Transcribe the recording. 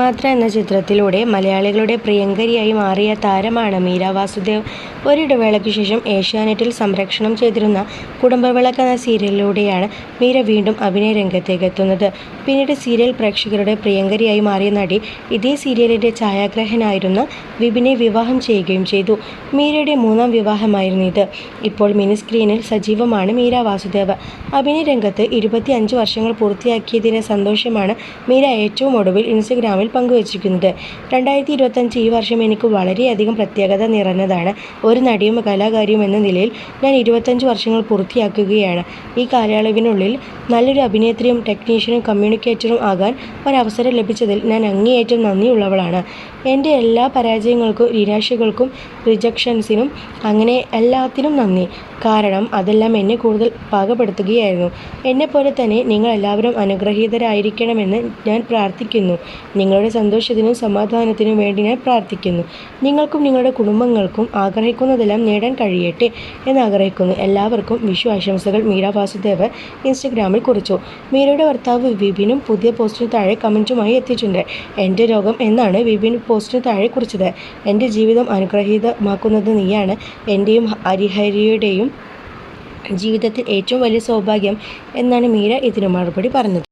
മാത്ര എന്ന ചിത്രത്തിലൂടെ മലയാളികളുടെ പ്രിയങ്കരിയായി മാറിയ താരമാണ് മീര വാസുദേവ്. ഒരിടവേളയ്ക്കു ശേഷം ഏഷ്യാനെറ്റിൽ സംപ്രേഷണം ചെയ്തിരുന്ന കുടുംബവിളക്ക് എന്ന സീരിയലിലൂടെയാണ് മീര വീണ്ടും അഭിനയ രംഗത്തേക്ക് എത്തുന്നത്. പിന്നീട് സീരിയൽ പ്രേക്ഷകരുടെ പ്രിയങ്കരിയായി മാറിയ നടി ഇതേ സീരിയലിന്റെ ഛായാഗ്രാഹകനായിരുന്ന വിപിനെ വിവാഹം ചെയ്യുകയും ചെയ്തു. മീരയുടെ മൂന്നാം വിവാഹമായിരുന്നു ഇത്. ഇപ്പോൾ മിനി സ്ക്രീനിൽ സജീവമാണ് മീര വാസുദേവ്. അഭിനയ രംഗത്ത് 25 വർഷങ്ങൾ പൂർത്തിയാക്കിയതിന്റെ സന്തോഷമാണ് മീര ഏറ്റവും ഒടുവിൽ ഇൻസ്റ്റഗ്രാമിൽ പങ്കുവച്ചിരിക്കുന്നത്. 2025 ഈ വർഷം എനിക്ക് വളരെയധികം പ്രത്യേകത നിറഞ്ഞതാണ്. ഒരു നടിയും കലാകാരിയും എന്ന നിലയിൽ ഞാൻ 25 വർഷങ്ങൾ പൂർത്തിയാക്കുകയാണ്. ഈ കാലയളവിനുള്ളിൽ നല്ലൊരു അഭിനേത്രിയും ടെക്നീഷ്യനും കമ്മ്യൂണിക്കേറ്ററും ആകാൻ ഒരവസരം ലഭിച്ചതിൽ ഞാൻ അങ്ങേയറ്റം നന്ദിയുള്ളവളാണ്. എൻ്റെ എല്ലാ പരാജയങ്ങൾക്കും നിരാശകൾക്കും റിജക്ഷൻസിനും അങ്ങനെ എല്ലാത്തിനും നന്ദി. കാരണം അതെല്ലാം എന്നെ കൂടുതൽ പാകപ്പെടുത്തുകയായിരുന്നു. എന്നെപ്പോലെ തന്നെ നിങ്ങളെല്ലാവരും അനുഗ്രഹീതരായിരിക്കണമെന്ന് ഞാൻ പ്രാർത്ഥിക്കുന്നു. നിങ്ങളുടെ സന്തോഷത്തിനും സമാധാനത്തിനും വേണ്ടി ഞാൻ പ്രാർത്ഥിക്കുന്നു. നിങ്ങൾക്കും നിങ്ങളുടെ കുടുംബങ്ങൾക്കും ആഗ്രഹിക്കുന്നതെല്ലാം നേടാൻ കഴിയട്ടെ എന്നാഗ്രഹിക്കുന്നു. എല്ലാവർക്കും വിഷു ആശംസകൾ. മീര വാസുദേവ് ഇൻസ്റ്റഗ്രാമിൽ കുറിച്ചു. മീരയുടെ ഭർത്താവ് വിപിനും പുതിയ പോസ്റ്റിന് താഴെ കമൻറ്റുമായി എത്തിയിട്ടുണ്ട്. എൻ്റെ രോഗം എന്നാണ് വിപിൻ പോസ്റ്റിന് താഴെ കുറിച്ചത്. എൻ്റെ ജീവിതം അനുഗ്രഹീതമാക്കുന്നത് നീയാണ്. എൻ്റെയും ഹരിഹരിയുടെയും ജീവിതത്തിൽ ഏറ്റവും വലിയ സൗഭാഗ്യം എന്നാണ് മീര ഇതിന് മറുപടി പറഞ്ഞത്.